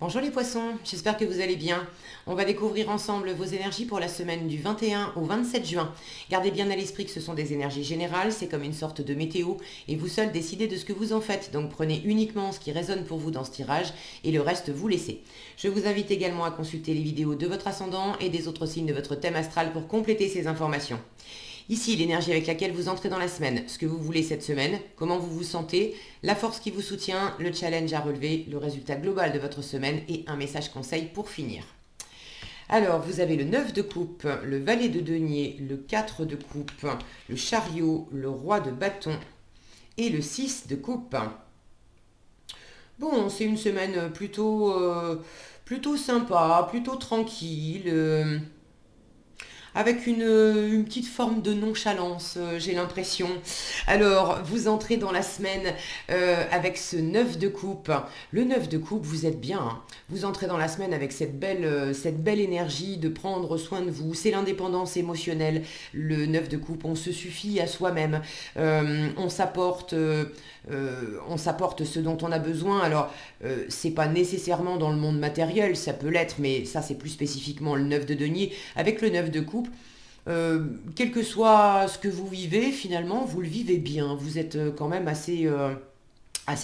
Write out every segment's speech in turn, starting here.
Bonjour les poissons, j'espère que vous allez bien. On va découvrir ensemble vos énergies pour la semaine du 21 au 27 juin. Gardez bien à l'esprit que ce sont des énergies générales, c'est comme une sorte de météo et vous seuls décidez de ce que vous en faites. Donc prenez uniquement ce qui résonne pour vous dans ce tirage et le reste vous laissez. Je vous invite également à consulter les vidéos de votre ascendant et des autres signes de votre thème astral pour compléter ces informations. Ici, l'énergie avec laquelle vous entrez dans la semaine, ce que vous voulez cette semaine, comment vous vous sentez, la force qui vous soutient, le challenge à relever, le résultat global de votre semaine et un message conseil pour finir. Alors, vous avez le 9 de coupe, le valet de denier, le 4 de coupe, le chariot, le roi de bâton et le 6 de coupe. Bon, c'est une semaine plutôt sympa, plutôt tranquille. Avec une petite forme de nonchalance, j'ai l'impression. Alors, vous entrez dans la semaine avec ce 9 de coupe. Le 9 de coupe, vous êtes bien, hein. Vous entrez dans la semaine avec cette belle énergie de prendre soin de vous. C'est l'indépendance émotionnelle. Le 9 de coupe, on se suffit à soi-même. On s'apporte ce dont on a besoin. Alors, c'est pas nécessairement dans le monde matériel, ça peut l'être, mais ça, c'est plus spécifiquement le 9 de denier. Avec le 9 de coupe, quel que soit ce que vous vivez, finalement, vous le vivez bien. Vous êtes quand même assez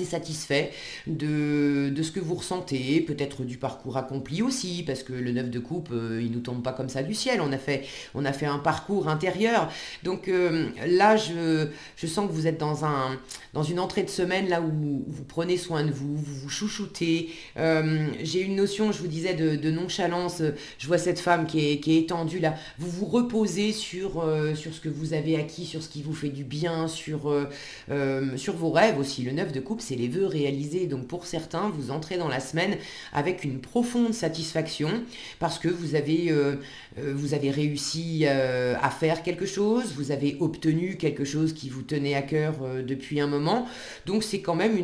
satisfait de ce que vous ressentez, peut-être du parcours accompli aussi, parce que le 9 de coupe, il nous tombe pas comme ça du ciel, on a fait un parcours intérieur. Donc là, je sens que vous êtes dans une entrée de semaine là où vous prenez soin de vous, vous vous chouchoutez. J'ai une notion, je vous disais, de nonchalance. Je vois cette femme qui est étendue là. Vous vous reposez sur ce que vous avez acquis, sur ce qui vous fait du bien, sur vos rêves aussi. Le 9 de coupe, c'est les vœux réalisés. Donc pour certains, vous entrez dans la semaine avec une profonde satisfaction parce que vous avez réussi à faire quelque chose, vous avez obtenu quelque chose qui vous tenait à cœur depuis un moment. Donc c'est quand même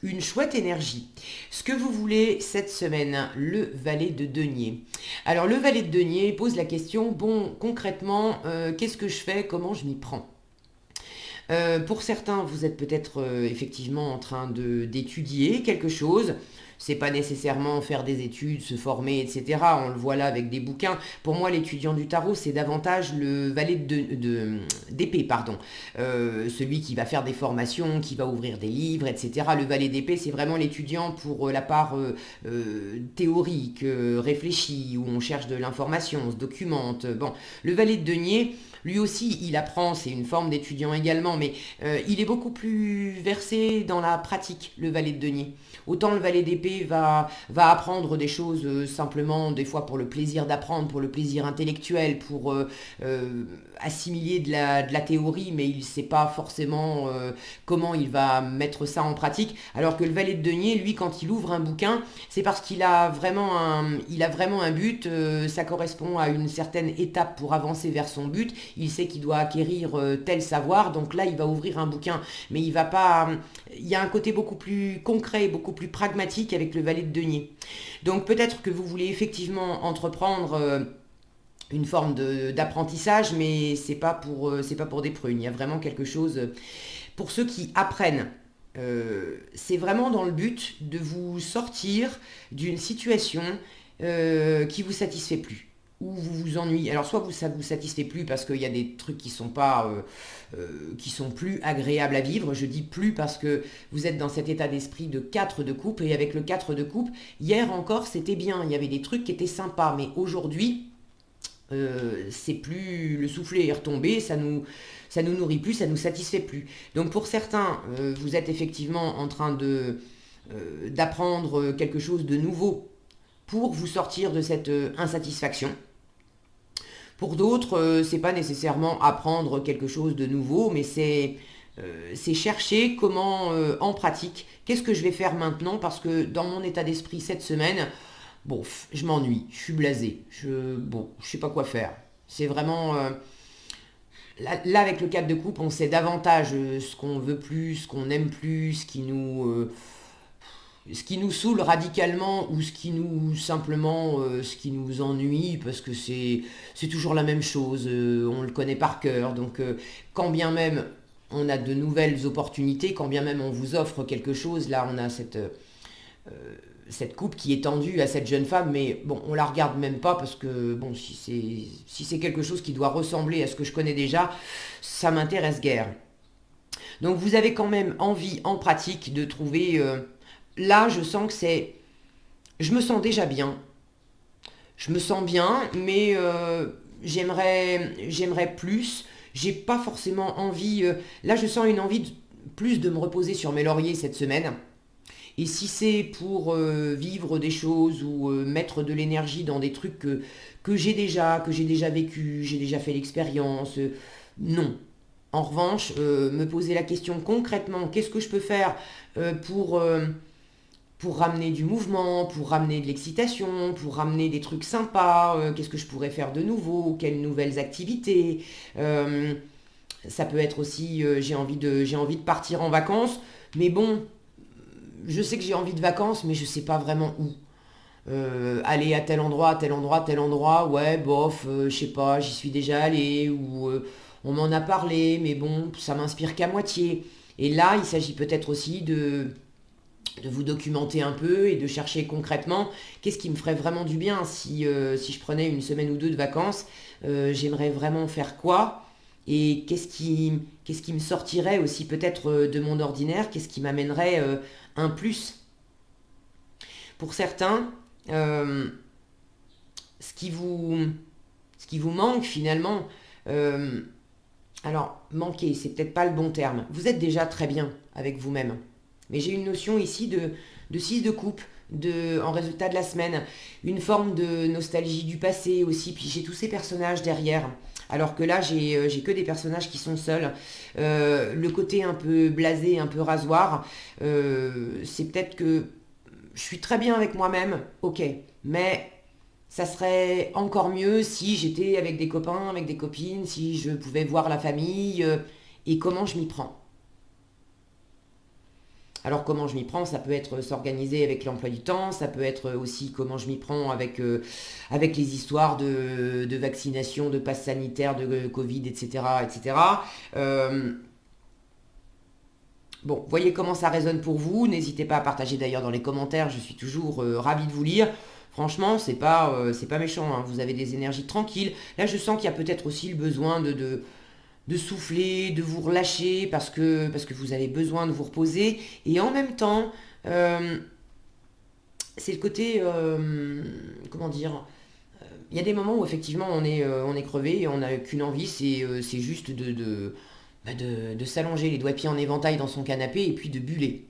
une chouette énergie. Ce que vous voulez cette semaine, le valet de denier. Alors le valet de denier pose la question, bon, concrètement, qu'est-ce que je fais, comment je m'y prends? Pour certains, vous êtes peut-être effectivement en train d'étudier quelque chose. C'est pas nécessairement faire des études, se former, etc. On le voit là avec des bouquins. Pour moi, l'étudiant du tarot, c'est davantage le valet d'épée, pardon. Celui qui va faire des formations, qui va ouvrir des livres, etc. Le valet d'épée, c'est vraiment l'étudiant pour la part théorique, réfléchie, où on cherche de l'information, on se documente. Bon, le valet de denier, lui aussi, il apprend, c'est une forme d'étudiant également, mais il est beaucoup plus versé dans la pratique, le valet de denier. Autant le valet d'épée va apprendre des choses simplement, des fois pour le plaisir d'apprendre, pour le plaisir intellectuel, pour assimiler de la théorie, mais il ne sait pas forcément comment il va mettre ça en pratique. Alors que le valet de denier, lui, quand il ouvre un bouquin, c'est parce qu'il a il a vraiment un but, ça correspond à une certaine étape pour avancer vers son but. Il sait qu'il doit acquérir tel savoir, donc là, il va ouvrir un bouquin. Mais il va pas... Il y a un côté beaucoup plus concret, beaucoup plus pragmatique avec le valet de denier. Donc peut-être que vous voulez effectivement entreprendre une forme d'apprentissage, mais c'est pas pour des prunes. Il y a vraiment quelque chose pour ceux qui apprennent. C'est vraiment dans le but de vous sortir d'une situation qui vous satisfait plus ou vous vous ennuyez. Alors soit ça vous satisfait plus parce qu'il y a des trucs qui sont pas qui sont plus agréables à vivre. Je dis plus parce que vous êtes dans cet état d'esprit de 4 de coupe, et avec le 4 de coupe, hier encore c'était bien, il y avait des trucs qui étaient sympas, mais aujourd'hui c'est plus, le soufflet est retombé, ça nous nourrit plus, ça nous satisfait plus. Donc pour certains, vous êtes effectivement en train d'apprendre quelque chose de nouveau pour vous sortir de cette insatisfaction. Pour d'autres, c'est pas nécessairement apprendre quelque chose de nouveau, mais c'est chercher comment en pratique, qu'est-ce que je vais faire maintenant, parce que dans mon état d'esprit cette semaine, bon, je m'ennuie, je suis blasé, je sais pas quoi faire. C'est vraiment là, avec le 4 de coupe, on sait davantage ce qu'on veut plus, ce qu'on aime plus, ce qui nous saoule radicalement, ou ce qui nous ennuie parce que c'est toujours la même chose, on le connaît par cœur. Donc quand bien même on a de nouvelles opportunités, quand bien même on vous offre quelque chose, là on a cette coupe qui est tendue à cette jeune femme, mais bon, on la regarde même pas parce que, bon, si c'est quelque chose qui doit ressembler à ce que je connais déjà, ça m'intéresse guère. Donc vous avez quand même envie, en pratique, de trouver... là, je sens que c'est... Je me sens déjà bien. Je me sens bien, mais j'aimerais plus. J'ai pas forcément envie... là, je sens une envie plus de me reposer sur mes lauriers cette semaine. Et si c'est pour vivre des choses ou mettre de l'énergie dans des trucs que j'ai déjà vécu, j'ai déjà fait l'expérience, non. En revanche, me poser la question concrètement, qu'est-ce que je peux faire pour ramener du mouvement, pour ramener de l'excitation, pour ramener des trucs sympas, qu'est-ce que je pourrais faire de nouveau, quelles nouvelles activités. Ça peut être aussi, j'ai envie de partir en vacances, mais bon, je sais que j'ai envie de vacances, mais je sais pas vraiment où. Aller à tel endroit, tel endroit, tel endroit, ouais, bof, je sais pas, j'y suis déjà allé, ou on m'en a parlé, mais bon, ça m'inspire qu'à moitié. Et là, il s'agit peut-être aussi de vous documenter un peu et de chercher concrètement qu'est-ce qui me ferait vraiment du bien si je prenais une semaine ou deux de vacances, j'aimerais vraiment faire quoi et qu'est-ce qui me sortirait aussi peut-être de mon ordinaire, qu'est-ce qui m'amènerait un plus. Pour certains, euh, ce qui vous, ce qui vous manque finalement, euh, alors manquer, c'est peut-être pas le bon terme, vous êtes déjà très bien avec vous-même. Mais j'ai une notion ici de 6 de coupe, en résultat de la semaine. Une forme de nostalgie du passé aussi. Puis j'ai tous ces personnages derrière. Alors que là, j'ai que des personnages qui sont seuls. Le côté un peu blasé, un peu rasoir, c'est peut-être que je suis très bien avec moi-même, ok. Mais ça serait encore mieux si j'étais avec des copains, avec des copines, si je pouvais voir la famille. Et comment je m'y prends. Alors comment je m'y prends, ça peut être s'organiser avec l'emploi du temps, ça peut être aussi comment je m'y prends avec les histoires de vaccination, de passe sanitaire, de Covid, etc. etc. Euh, bon, voyez comment ça résonne pour vous, n'hésitez pas à partager d'ailleurs dans les commentaires, je suis toujours ravie de vous lire. Franchement, c'est pas méchant, hein, vous avez des énergies tranquilles. Là, je sens qu'il y a peut-être aussi le besoin de souffler, de vous relâcher parce que vous avez besoin de vous reposer. Et en même temps, euh, c'est le côté, comment dire, il y a des moments où effectivement on est crevé et on n'a qu'une envie, c'est juste de s'allonger les doigts et pieds en éventail dans son canapé et puis de buller.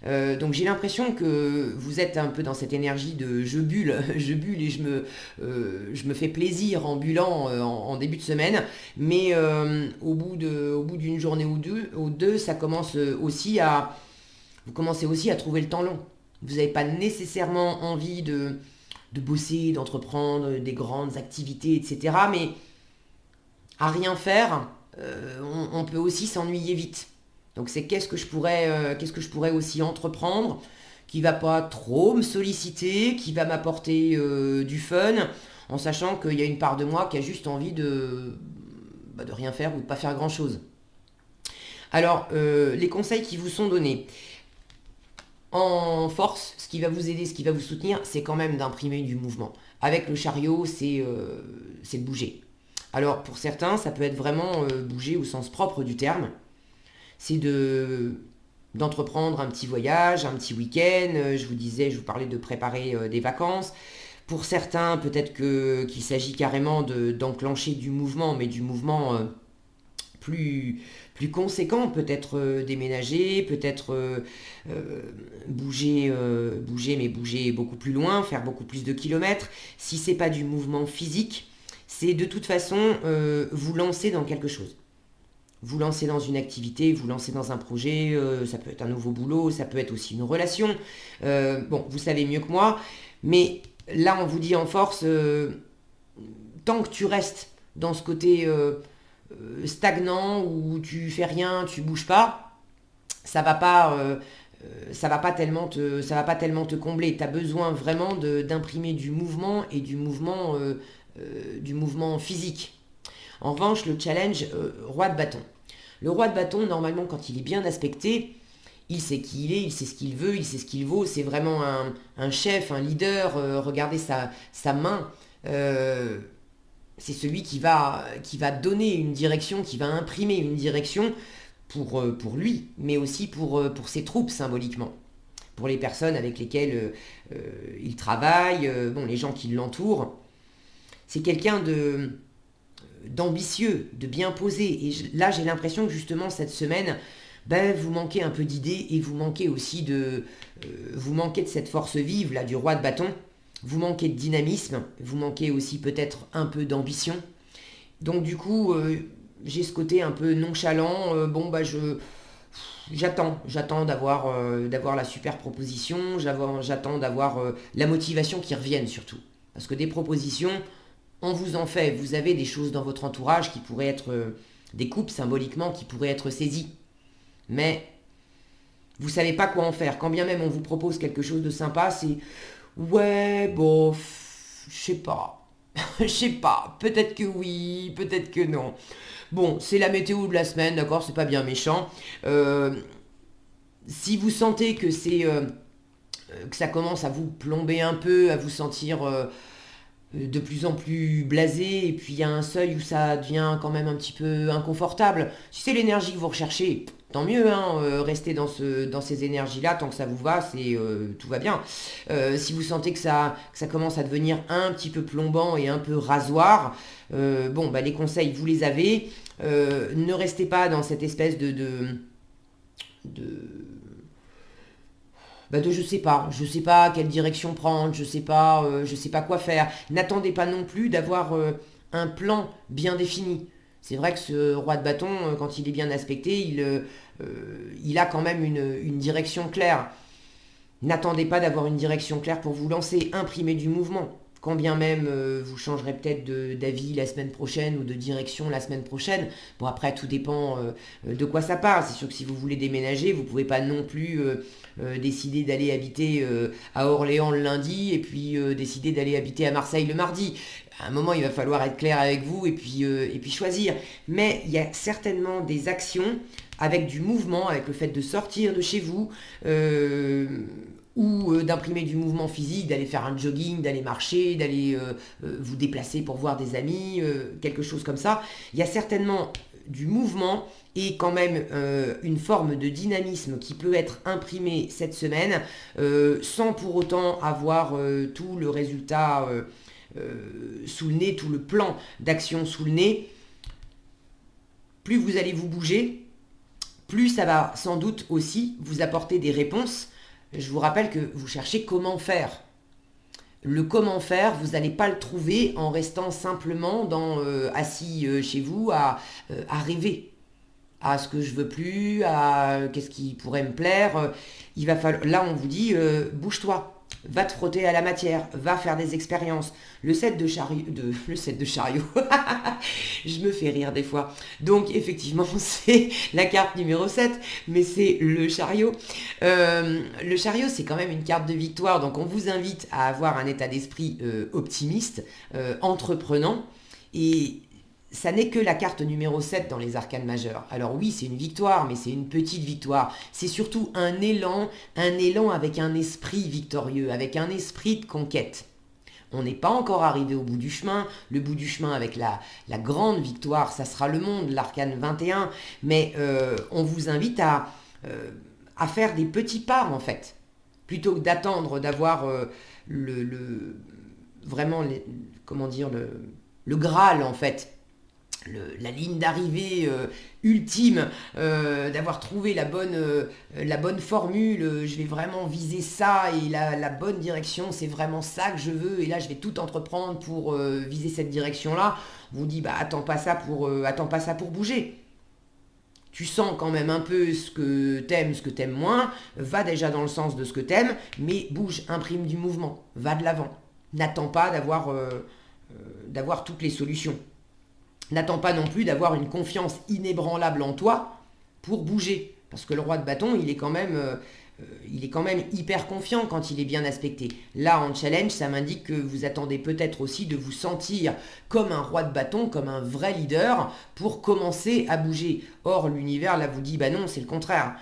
Donc j'ai l'impression que vous êtes un peu dans cette énergie de je bulle, je bulle et je me fais plaisir en bullant en début de semaine, mais au bout d'une journée ou deux, ça commence aussi vous commencez aussi à trouver le temps long. Vous n'avez pas nécessairement envie de bosser, d'entreprendre des grandes activités, etc. Mais à rien faire, on peut aussi s'ennuyer vite. Donc c'est qu'est-ce que je pourrais aussi entreprendre qui va pas trop me solliciter, qui va m'apporter du fun, en sachant qu'il y a une part de moi qui a juste envie de rien faire ou de pas faire grand-chose. Alors, les conseils qui vous sont donnés. En force, ce qui va vous aider, ce qui va vous soutenir, c'est quand même d'imprimer du mouvement. Avec le chariot, c'est de bouger. Alors, pour certains, ça peut être vraiment bouger au sens propre du terme. C'est d'entreprendre un petit voyage, un petit week-end. Je vous parlais de préparer des vacances. Pour certains, peut-être qu'il s'agit carrément d'enclencher du mouvement, mais du mouvement plus, plus conséquent, peut-être déménager, peut-être bouger, mais bouger beaucoup plus loin, faire beaucoup plus de kilomètres. Si c'est pas du mouvement physique, c'est de toute façon vous lancer dans quelque chose. Vous lancer dans une activité, vous lancer dans un projet, ça peut être un nouveau boulot, ça peut être aussi une relation. Bon, vous savez mieux que moi, mais là on vous dit en force, tant que tu restes dans ce côté stagnant où tu fais rien, tu bouges pas, ça va pas, ça va pas tellement te combler. Tu as besoin vraiment d'imprimer du mouvement et du mouvement physique. En revanche, le challenge roi de bâton. Le roi de bâton, normalement, quand il est bien aspecté, Il sait qui il est, il sait ce qu'il veut, il sait ce qu'il vaut. C'est vraiment un chef, un leader. Regardez sa main. Euh, c'est celui qui va donner une direction, qui va imprimer une direction pour lui, mais aussi pour ses troupes symboliquement, pour les personnes avec lesquelles il travaille, bon, les gens qui l'entourent. C'est quelqu'un d'ambitieux, de bien posé. Et là, j'ai l'impression que justement, cette semaine, ben, vous manquez un peu d'idées et vous manquez aussi vous manquez de cette force vive, là, du roi de bâton. Vous manquez de dynamisme, vous manquez aussi peut-être un peu d'ambition. Donc du coup, j'ai ce côté un peu nonchalant. Bon, bah j'attends d'avoir la super proposition, j'attends d'avoir la motivation qui revienne surtout. Parce que des propositions, on vous en fait. Vous avez des choses dans votre entourage qui pourraient être des coupes symboliquement qui pourraient être saisies. Mais vous savez pas quoi en faire. Quand bien même on vous propose quelque chose de sympa, c'est ouais, bon, je sais pas. Je sais pas. Peut-être que oui, peut-être que non. Bon, c'est la météo de la semaine, d'accord, c'est pas bien méchant. Euh, Si vous sentez que ça commence à vous plomber un peu, à vous sentir de plus en plus blasé, et puis il y a un seuil où ça devient quand même un petit peu inconfortable. Si c'est l'énergie que vous recherchez, tant mieux, hein, restez dans ces énergies-là, tant que ça vous va, tout va bien. Si vous sentez que ça commence à devenir un petit peu plombant et un peu rasoir, bon, bah, les conseils, vous les avez. Ne restez pas dans cette espèce de je sais pas quelle direction prendre, je sais pas quoi faire. N'attendez pas non plus d'avoir un plan bien défini. C'est vrai que ce roi de bâton, quand il est bien aspecté, il a quand même une direction claire. N'attendez pas d'avoir une direction claire pour vous lancer, imprimez du mouvement. Quand bien même vous changerez peut-être d'avis la semaine prochaine ou de direction la semaine prochaine. Bon, après, tout dépend de quoi ça parle. C'est sûr que si vous voulez déménager, vous ne pouvez pas non plus décider d'aller habiter à Orléans le lundi et puis décider d'aller habiter à Marseille le mardi. À un moment, il va falloir être clair avec vous et puis choisir. Mais il y a certainement des actions avec du mouvement, avec le fait de sortir de chez vous, ou d'imprimer du mouvement physique, d'aller faire un jogging, d'aller marcher, d'aller vous déplacer pour voir des amis, quelque chose comme ça. Il y a certainement du mouvement et quand même une forme de dynamisme qui peut être imprimé cette semaine sans pour autant avoir tout le résultat sous le nez, tout le plan d'action sous le nez. Plus vous allez vous bouger, plus ça va sans doute aussi vous apporter des réponses. Je vous rappelle que vous cherchez comment faire. Le comment faire, vous n'allez pas le trouver en restant simplement assis chez vous à rêver à ce que je veux plus, à qu'est-ce qui pourrait me plaire. Il va falloir, là, on vous dit, bouge-toi. Va te frotter à la matière, va faire des expériences. Le set de chariot, je me fais rire des fois. Donc effectivement, c'est la carte numéro 7, mais c'est le chariot. Le chariot, c'est quand même une carte de victoire, donc on vous invite à avoir un état d'esprit optimiste, entreprenant, et ça n'est que la carte numéro 7 dans les arcanes majeures. Alors oui, c'est une victoire, mais c'est une petite victoire. C'est surtout un élan avec un esprit victorieux, avec un esprit de conquête. On n'est pas encore arrivé au bout du chemin. Le bout du chemin avec la grande victoire, ça sera le monde, l'arcane 21. Mais on vous invite à faire des petits pas, en fait. Plutôt que d'attendre d'avoir vraiment, comment dire, le Graal, en fait. La ligne d'arrivée ultime, d'avoir trouvé la bonne formule, je vais vraiment viser ça et la bonne direction, c'est vraiment ça que je veux et là je vais tout entreprendre pour viser cette direction-là. On vous dit bah attends pas ça pour bouger. Tu sens quand même un peu ce que t'aimes moins, va déjà dans le sens de ce que t'aimes, mais bouge, imprime du mouvement, va de l'avant. N'attends pas d'avoir toutes les solutions. N'attends pas non plus d'avoir une confiance inébranlable en toi pour bouger. Parce que le roi de bâton, il est quand même hyper confiant quand il est bien aspecté. Là, en challenge, ça m'indique que vous attendez peut-être aussi de vous sentir comme un roi de bâton, comme un vrai leader, pour commencer à bouger. Or, l'univers, là, vous dit, bah non, c'est le contraire.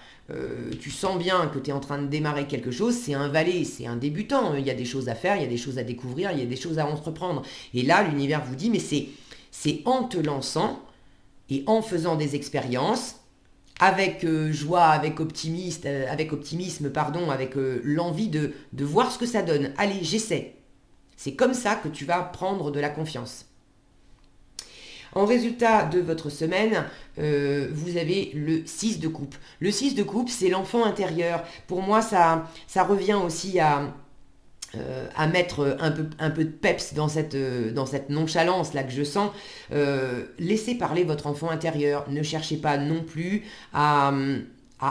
tu sens bien que tu es en train de démarrer quelque chose, c'est un valet, c'est un débutant. Il y a des choses à faire, il y a des choses à découvrir, il y a des choses à entreprendre. Et là, l'univers vous dit, mais c'est en te lançant et en faisant des expériences, avec joie, avec optimisme, pardon, avec l'envie de voir ce que ça donne. Allez, j'essaie. C'est comme ça que tu vas prendre de la confiance. En résultat de votre semaine, vous avez le 6 de coupe. Le 6 de coupe, c'est l'enfant intérieur. Pour moi, ça revient aussi à mettre un peu de peps dans cette nonchalance là que je sens. Laissez parler votre enfant intérieur. Ne cherchez pas non plus à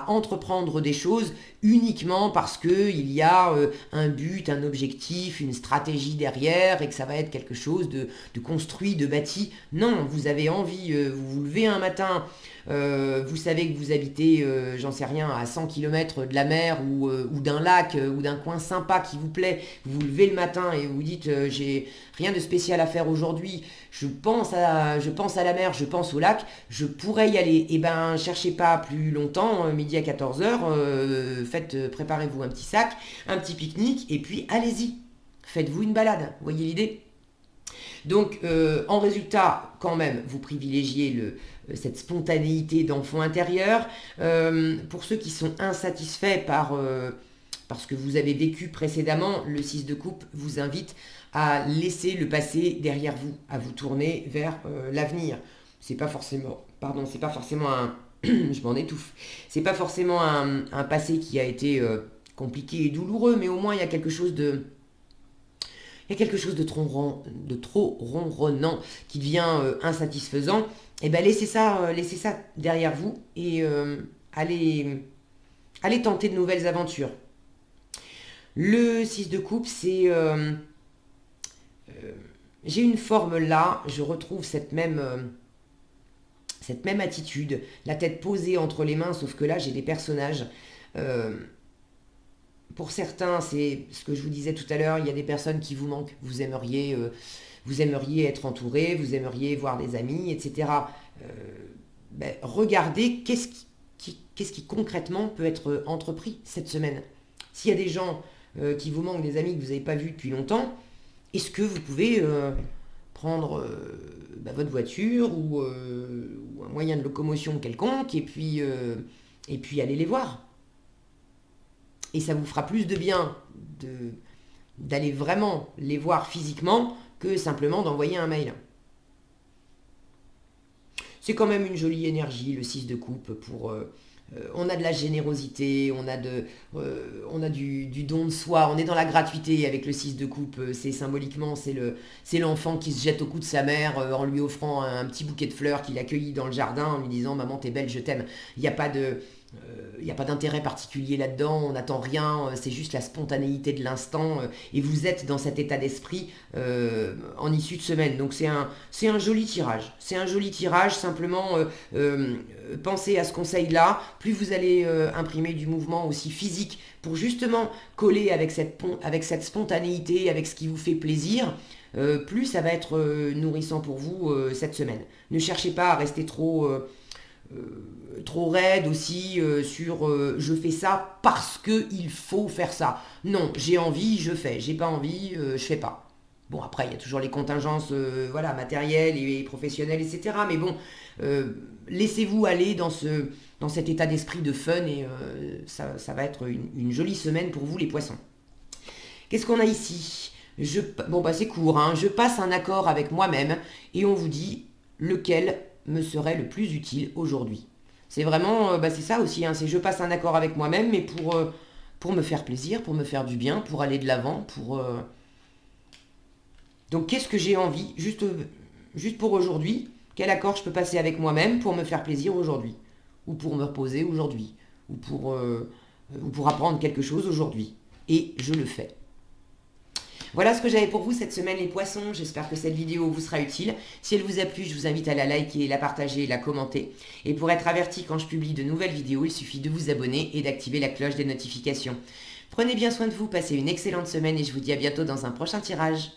entreprendre des choses uniquement parce qu'il y a un but, un objectif, une stratégie derrière et que ça va être quelque chose de construit, de bâti. Non, vous avez envie, vous vous levez un matin, vous savez que vous habitez, j'en sais rien, à 100 km de la mer ou d'un lac ou d'un coin sympa qui vous plaît. Vous vous levez le matin et vous dites j'ai rien de spécial à faire aujourd'hui, je pense à la mer, je pense au lac, je pourrais y aller. Eh ben, cherchez pas plus longtemps, midi à 14h, préparez-vous un petit sac, un petit pique-nique et puis allez-y. Faites-vous une balade, voyez l'idée ? Donc, en résultat, quand même, vous privilégiez cette spontanéité d'enfant intérieur. Pour ceux qui sont insatisfaits par ce que vous avez vécu précédemment, le 6 de coupe vous invite à laisser le passé derrière vous, à vous tourner vers l'avenir. C'est pas forcément un... je m'en étouffe. C'est pas forcément un passé qui a été compliqué et douloureux, mais au moins il y a quelque chose de... Il y a quelque chose de trop ronronnant qui devient insatisfaisant. Et bien laissez ça derrière vous et allez tenter de nouvelles aventures. Le 6 de coupe, c'est... j'ai une forme là, je retrouve cette même attitude, la tête posée entre les mains, sauf que là j'ai des personnages... Pour certains, c'est ce que je vous disais tout à l'heure, il y a des personnes qui vous manquent. Vous aimeriez être entouré, vous aimeriez voir des amis, etc. Regardez qu'est-ce qui concrètement peut être entrepris cette semaine. S'il y a des gens qui vous manquent, des amis que vous n'avez pas vus depuis longtemps, est-ce que vous pouvez prendre votre voiture ou un moyen de locomotion quelconque et puis aller les voir ? Et ça vous fera plus de bien d'aller vraiment les voir physiquement que simplement d'envoyer un mail. C'est quand même une jolie énergie, le 6 de coupe. On a de la générosité, on a du don de soi, on est dans la gratuité avec le 6 de coupe. C'est symboliquement, c'est l'enfant qui se jette au cou de sa mère en lui offrant un petit bouquet de fleurs qu'il accueillit dans le jardin en lui disant « Maman, t'es belle, je t'aime ». Il n'y a pas d'intérêt particulier là-dedans, on n'attend rien, c'est juste la spontanéité de l'instant et vous êtes dans cet état d'esprit en issue de semaine. Donc c'est un joli tirage. C'est un joli tirage, simplement pensez à ce conseil-là. Plus vous allez imprimer du mouvement aussi physique pour justement coller avec cette spontanéité, avec ce qui vous fait plaisir, plus ça va être nourrissant pour vous cette semaine. Ne cherchez pas à rester trop raide aussi sur je fais ça parce que il faut faire ça. Non, j'ai envie, je fais. J'ai pas envie, je fais pas. Bon, après, il y a toujours les contingences matérielles et professionnelles, etc. Mais bon, laissez-vous aller dans cet état d'esprit de fun et ça va être une jolie semaine pour vous, les poissons. Qu'est-ce qu'on a ici ? C'est court, hein. Je passe un accord avec moi-même et on vous dit lequel me serait le plus utile aujourd'hui. C'est vraiment, c'est ça aussi, hein, c'est je passe un accord avec moi-même, mais pour me faire plaisir, pour me faire du bien, pour aller de l'avant, Donc qu'est-ce que j'ai envie, juste pour aujourd'hui, quel accord je peux passer avec moi-même pour me faire plaisir aujourd'hui, ou pour me reposer aujourd'hui, ou pour apprendre quelque chose aujourd'hui. Et je le fais. Voilà ce que j'avais pour vous cette semaine les poissons, j'espère que cette vidéo vous sera utile. Si elle vous a plu, je vous invite à la liker, la partager et la commenter. Et pour être averti quand je publie de nouvelles vidéos, il suffit de vous abonner et d'activer la cloche des notifications. Prenez bien soin de vous, passez une excellente semaine et je vous dis à bientôt dans un prochain tirage.